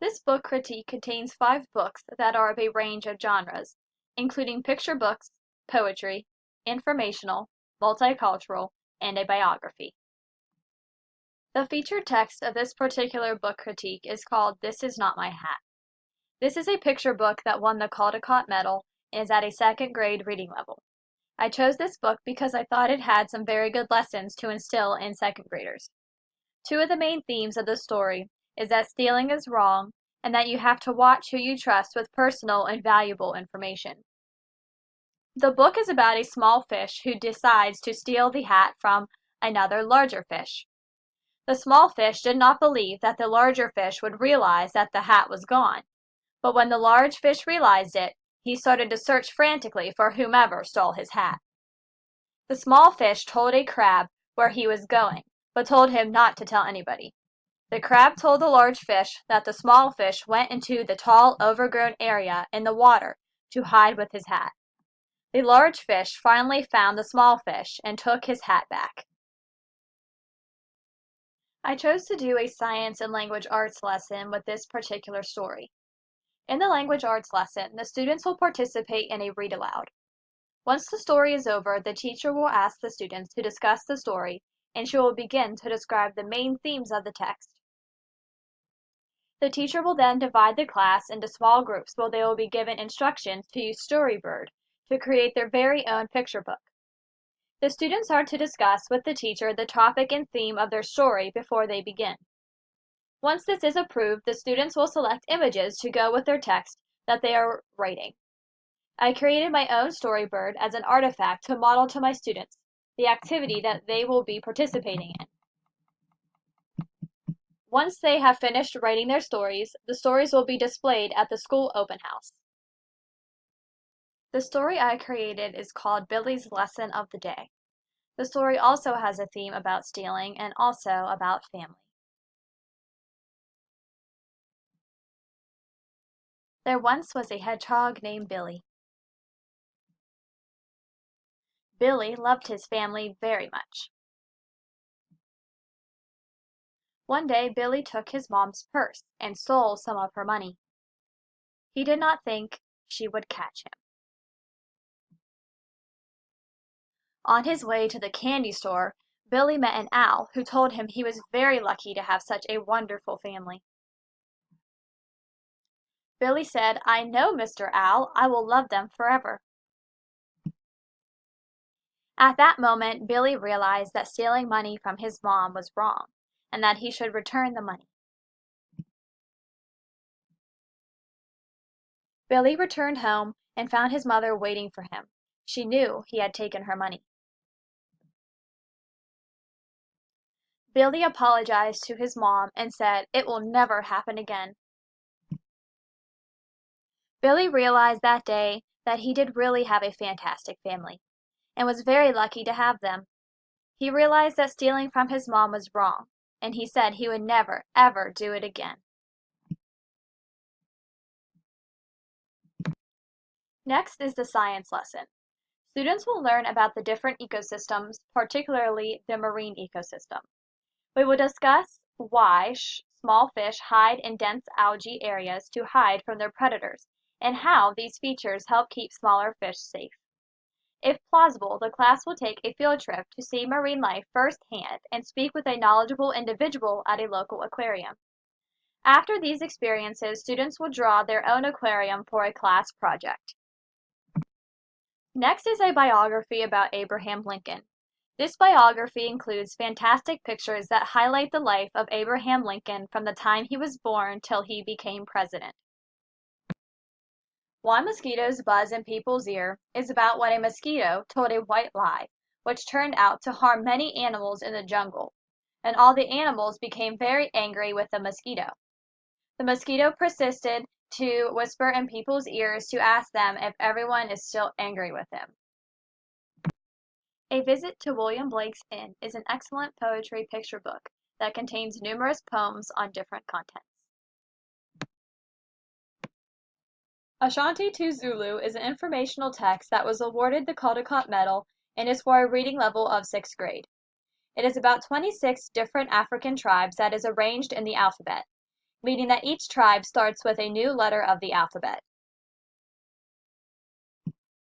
This book critique contains 5 books that are of a range of genres, including picture books, poetry, informational, multicultural, and a biography. The featured text of this particular book critique is called This Is Not My Hat. This is a picture book that won the Caldecott Medal and is at a 2nd grade reading level. I chose this book because I thought it had some very good lessons to instill in 2nd graders. 2 of the main themes of the story is that stealing is wrong and that you have to watch who you trust with personal and valuable information. The book is about a small fish who decides to steal the hat from another larger fish. The small fish did not believe that the larger fish would realize that the hat was gone, but when the large fish realized it, he started to search frantically for whomever stole his hat. The small fish told a crab where he was going, but told him not to tell anybody. The crab told the large fish that the small fish went into the tall, overgrown area in the water to hide with his hat. The large fish finally found the small fish and took his hat back. I chose to do a science and language arts lesson with this particular story. In the language arts lesson, the students will participate in a read aloud. Once the story is over, the teacher will ask the students to discuss the story, and she will begin to describe the main themes of the text. The teacher will then divide the class into small groups where they will be given instructions to use Storybird to create their very own picture book. The students are to discuss with the teacher the topic and theme of their story before they begin. Once this is approved, the students will select images to go with their text that they are writing. I created my own Storybird as an artifact to model to my students the activity that they will be participating in. Once they have finished writing their stories, the stories will be displayed at the school open house. The story I created is called Billy's Lesson of the Day. The story also has a theme about stealing and also about family. There once was a hedgehog named Billy. Billy loved his family very much. One day Billy took his mom's purse and stole some of her money. He did not think she would catch him. On his way to the candy store, Billy met an owl who told him he was very lucky to have such a wonderful family. Billy said, "I know, Mr. Owl, I will love them forever." At that moment, Billy realized that stealing money from his mom was wrong, and that he should return the money. Billy returned home and found his mother waiting for him. She knew he had taken her money. Billy apologized to his mom and said, "It will never happen again." Billy realized that day that he did really have a fantastic family, and was very lucky to have them. He realized that stealing from his mom was wrong, and he said he would never, ever do it again. Next is the science lesson. Students will learn about the different ecosystems, particularly the marine ecosystem. We will discuss why small fish hide in dense algae areas to hide from their predators, and how these features help keep smaller fish safe. If plausible, the class will take a field trip to see marine life firsthand and speak with a knowledgeable individual at a local aquarium. After these experiences, students will draw their own aquarium for a class project. Next is a biography about Abraham Lincoln. This biography includes fantastic pictures that highlight the life of Abraham Lincoln from the time he was born till he became president. Why Mosquitoes Buzz in People's Ear is about when a mosquito told a white lie, which turned out to harm many animals in the jungle, and all the animals became very angry with the mosquito. The mosquito persisted to whisper in people's ears to ask them if everyone is still angry with him. A Visit to William Blake's Inn is an excellent poetry picture book that contains numerous poems on different contents. Ashanti to Zulu is an informational text that was awarded the Caldecott Medal and is for a reading level of 6th grade. It is about 26 different African tribes that is arranged in the alphabet. meaning that each tribe starts with a new letter of the alphabet.